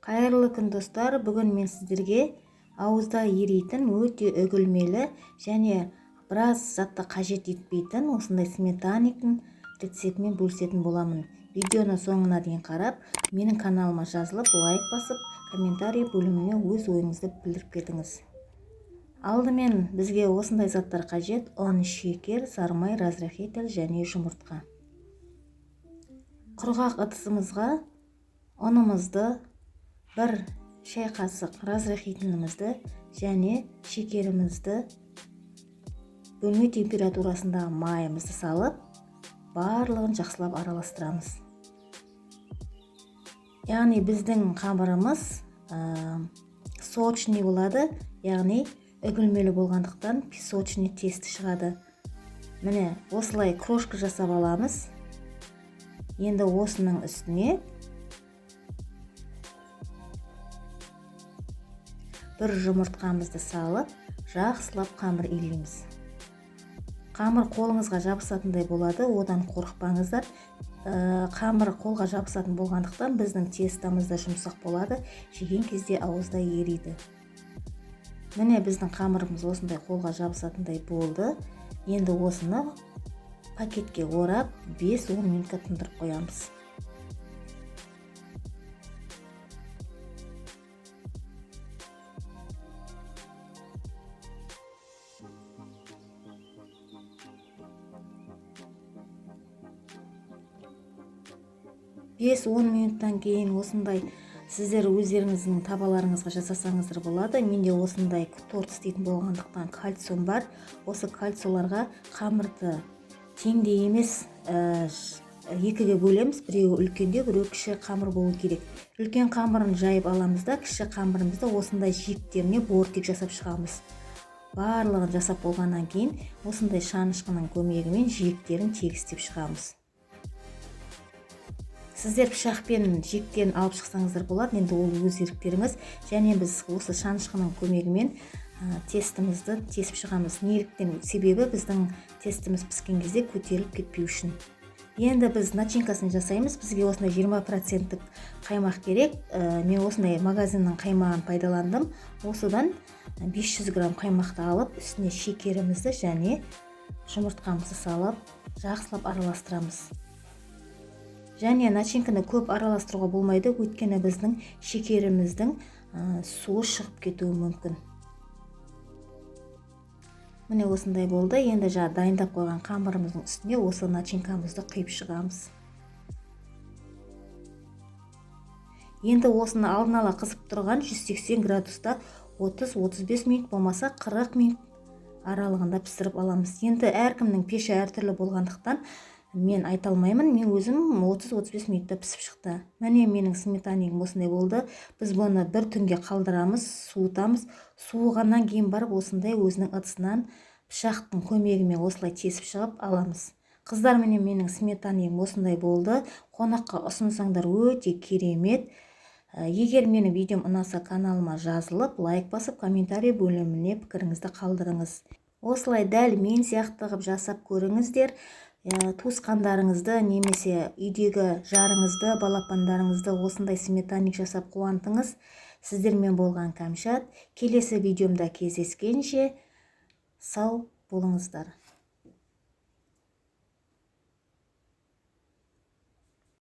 Қайырлы күн достар, бүгін мен сіздерге ауызда еритін өте үгілмелі және біраз затты қажет етпейтін осындай сметаниктің рецептімен бөлісетін боламын. Видеоны соңына дейін қарап, менің каналыма жазылып, лайк басып, комментарий бөліміне өз ойыңызды білдіріп кетіңіз. Алдымен бізге осындай заттар қажет: ұн, шекер, сары май, разрыхитель және жұмыртқа. Құрғақ ыдысымызға ұнымызды, бір шай қасық разрыхителімізді және шекерімізді, бөлме температурасындағы майымызды салып, барлығын жақсылап араластырамыз. Яғни біздің қамырымыз сочный болады, яғни үгілмелі болғандықтан песочный тесті шығады. Міне осылай крошка жасап аламыз. Енді осының үстіне бір жұмыртқамызды салып, жақсылап қамыр илейміз. Қамыр қолыңызға жабысатындай болады, одан қорықпаңыздар. Қамыр қолға жабысатын болғандықтан біздің тестамыз да жұмсақ болады, жеген кезде ауызда ериді. Міне біздің қамырымыз осындай қолға жабысатындай болды. Енді осыны пакетке орап 5-10 минутқа тындырып қоямыз. «5-10 минуттан кейін осындай сіздер өздеріңіздің табаларыңызға жасасаңыздар болады. Менде осындай торт істейтін болғандықтан кальциум бар. Осы кальцийларға қамырды теңдей емес екіге бөлеміз. Біреуі үлкенде, біреуі кіші қамыр болу керек. Үлкен қамырын жайып аламыз да, кіші қамырымызды осындай жиектеріне бортик жасап шығамыз. Барлығын жасап болғаннан кейін осындай шанышқының көмегімен жиектерін тегістеп шығамыз. Сіздер пышақпен жиектерін алып шықсаңыздар болады, енді ол өз еріктеріңіз. Және біз осы шанышқының көмегімен тестімізді тесіп шығамыз. Неліктен? Себебі біздің тестіміз піскен кезде көтеріліп кетпеу үшін. Енді біз начинкасын жасаймыз. Бізге осындай 20% қаймақ керек. Мен осындай магазиннің қаймағын пайдаландым. Осыдан 500 грамм қаймақты алып, үстіне шекерімізді және жұмыртқамызды салып, жақсылап араластырамыз. Және начинканы көп араластыруға болмайды, өйткені біздің шекеріміздің суы шығып кетуі мүмкін. Міне осындай болды. Енді дайындап қойған қамырымыздың үстіне осы начинкамызды құйып шығамыз. Енді осыны алдын ала қызып тұрған 180 градуста 30-35 минут, болмаса 40 минут аралығында пісіріп аламыз. Енді әркімнің пеші әртүрлі болғандықтан мен айта алмаймын, мен өзім 30-35 минутта пісіп шықты. Міне менің сметанигім осындай болды. Біз бұны бір түнге қалдырамыз, суытамыз. Суығаннан кейін барып осындай өзінің ыдысынан пышақтың көмегімен осылай тесіп шығып аламыз. Қыздар, міне менің сметанигім осындай болды. Қонаққа ұсынсаңдар өте керемет. Егер менің видеом ұнаса, каналыма жазылып, лайк басып, комментарий бөліміне пікіріңізді қалдырыңыз. Осылай дәл мен сияқты қылып жасап көріңіздер. Туысқандарыңызды немесе үйдегі жарыңызды, балапандарыңызды осындай сметаник жасап қуантыңыз. Сіздермен болған Кәмшат. Келесі видеомда кездескенше сау болыңыздар.